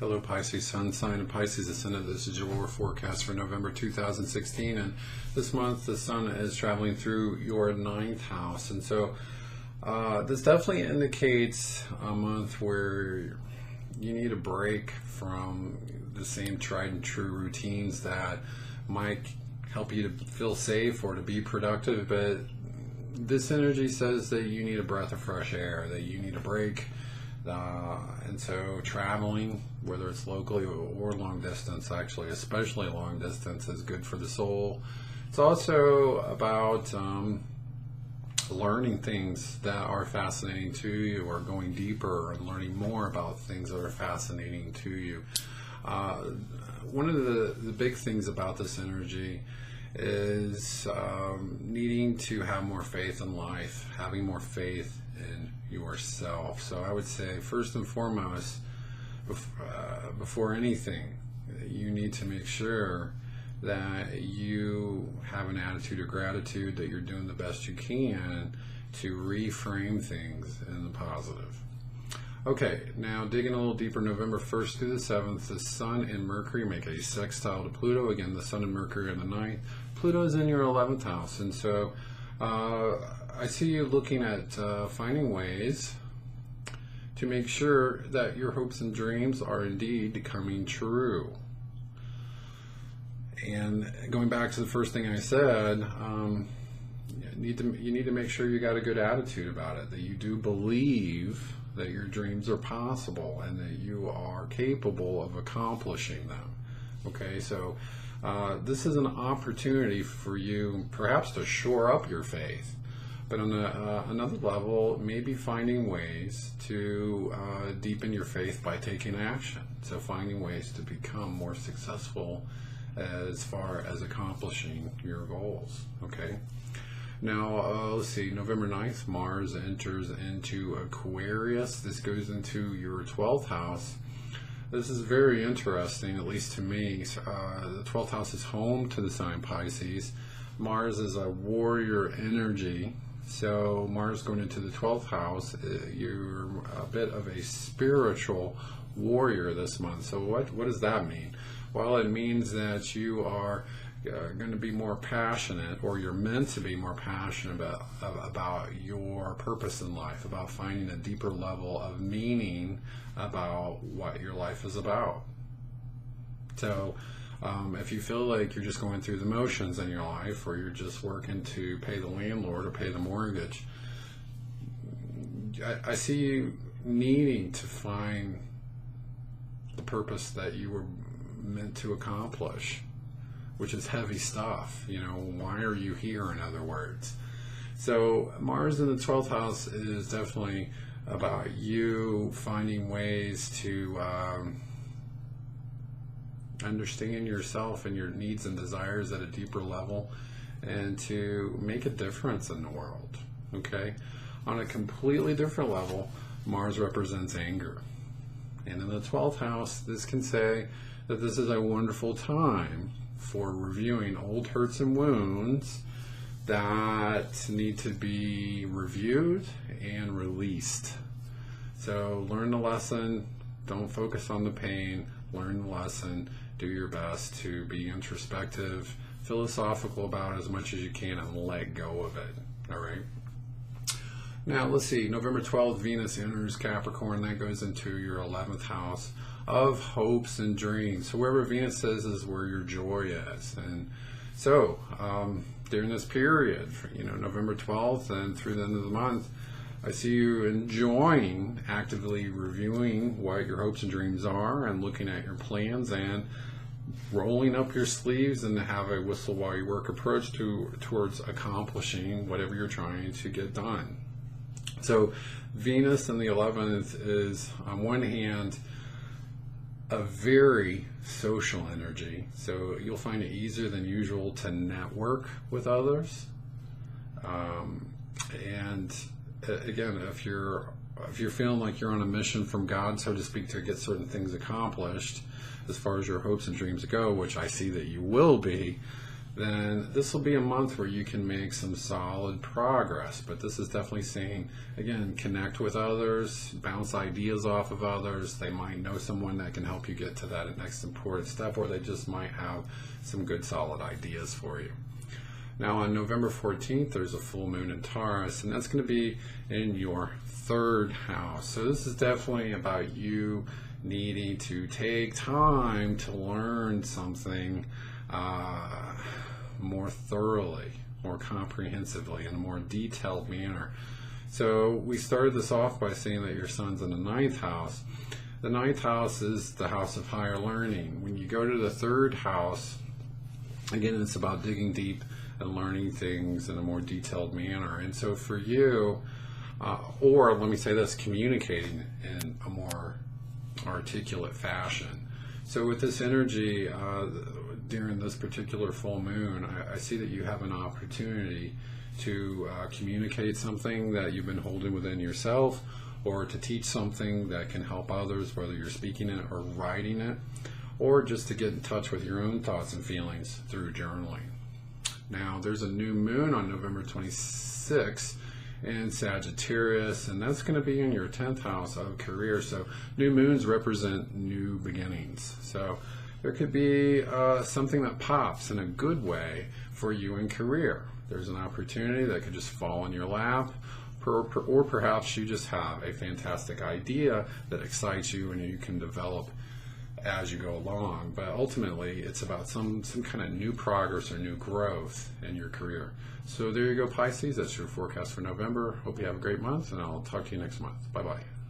Hello Pisces, Sun sign and Pisces Ascendant. This is your forecast for November 2016, and this month the Sun is traveling through your 9th house, and so this definitely indicates a month where you need a break from the same tried and true routines that might help you to feel safe or to be productive, but this energy says that you need a breath of fresh air, that you need a break. And so traveling, whether it's locally or long distance, actually especially long distance, is good for the soul. It's also about learning things that are fascinating to you, or going deeper and learning more about things that are fascinating to you. One of the big things about this energy is needing to have more faith in life, having more faith in yourself. So I would say, first and foremost, before anything, you need to make sure that you have an attitude of gratitude, that you're doing the best you can to reframe things in the positive. Okay, now digging a little deeper, November 1st through the 7th, the Sun and Mercury make a sextile to Pluto. Again, the Sun and Mercury are in the 9th. Pluto is in your 11th house, and so I see you looking at finding ways to make sure that your hopes and dreams are indeed coming true. And going back to the first thing I said, you need to make sure you got a good attitude about it, that you do believe that your dreams are possible and that you are capable of accomplishing them. Okay, so this is an opportunity for you perhaps to shore up your faith, but on another level, maybe finding ways to deepen your faith by taking action. So finding ways to become more successful as far as accomplishing your goals. Okay. Now, let's see, November 9th, Mars enters into Aquarius. This goes into your 12th house. This is very interesting, at least to me. The 12th house is home to the sign Pisces. Mars is a warrior energy. So Mars going into the 12th house, you're a bit of a spiritual warrior this month. So what does that mean? Well, it means that you are going to be more passionate, or you're meant to be more passionate about your purpose in life, about finding a deeper level of meaning about what your life is about. So if you feel like you're just going through the motions in your life, or you're just working to pay the landlord or pay the mortgage, I see you needing to find the purpose that you were meant to accomplish, which is heavy stuff. You know, why are you here, in other words? So Mars in the 12th house is definitely about you finding ways to understand yourself and your needs and desires at a deeper level, and to make a difference in the world. Okay, on a completely different level, Mars represents anger, and in the 12th house, this can say that this is a wonderful time for reviewing old hurts and wounds that need to be reviewed and released. So learn the lesson, don't focus on the pain, learn the lesson, do your best to be introspective, philosophical about it as much as you can, and let go of it. All right. Now let's see, November 12th, Venus enters Capricorn. That goes into your 11th house of hopes and dreams. So wherever Venus is where your joy is. And so during this period, November 12th and through the end of the month, I see you enjoying actively reviewing what your hopes and dreams are, and looking at your plans, and rolling up your sleeves and to have a whistle while you work approach towards accomplishing whatever you're trying to get done. So Venus in the 11th is, on one hand, a very social energy. So you'll find it easier than usual to network with others. And again, if you're feeling like you're on a mission from God, so to speak, to get certain things accomplished as far as your hopes and dreams go, which I see that you will be, then this will be a month where you can make some solid progress. But this is definitely saying, again, connect with others, bounce ideas off of others. They might know someone that can help you get to that next important step, or they just might have some good solid ideas for you. Now on November 14th, there's a full moon in Taurus, and that's going to be in your 3rd house. So this is definitely about you needing to take time to learn something more thoroughly, more comprehensively, in a more detailed manner. So we started this off by saying that your sun's in the 9th house. The 9th house is the house of higher learning. When you go to the 3rd house, again, it's about digging deep and learning things in a more detailed manner. And so for you, or let me say this, communicating in a more articulate fashion. So with this energy, during this particular full moon, I see that you have an opportunity to communicate something that you've been holding within yourself, or to teach something that can help others, whether you're speaking it or writing it, or just to get in touch with your own thoughts and feelings through journaling. Now, there's a new moon on November 26th in Sagittarius, and that's going to be in your 10th house of career. So new moons represent new beginnings. So there could be something that pops in a good way for you in career. There's an opportunity that could just fall in your lap, or perhaps you just have a fantastic idea that excites you and you can develop as you go along. But ultimately, it's about some kind of new progress or new growth in your career. So there you go, Pisces. That's your forecast for November. Hope you have a great month, and I'll talk to you next month. Bye-bye.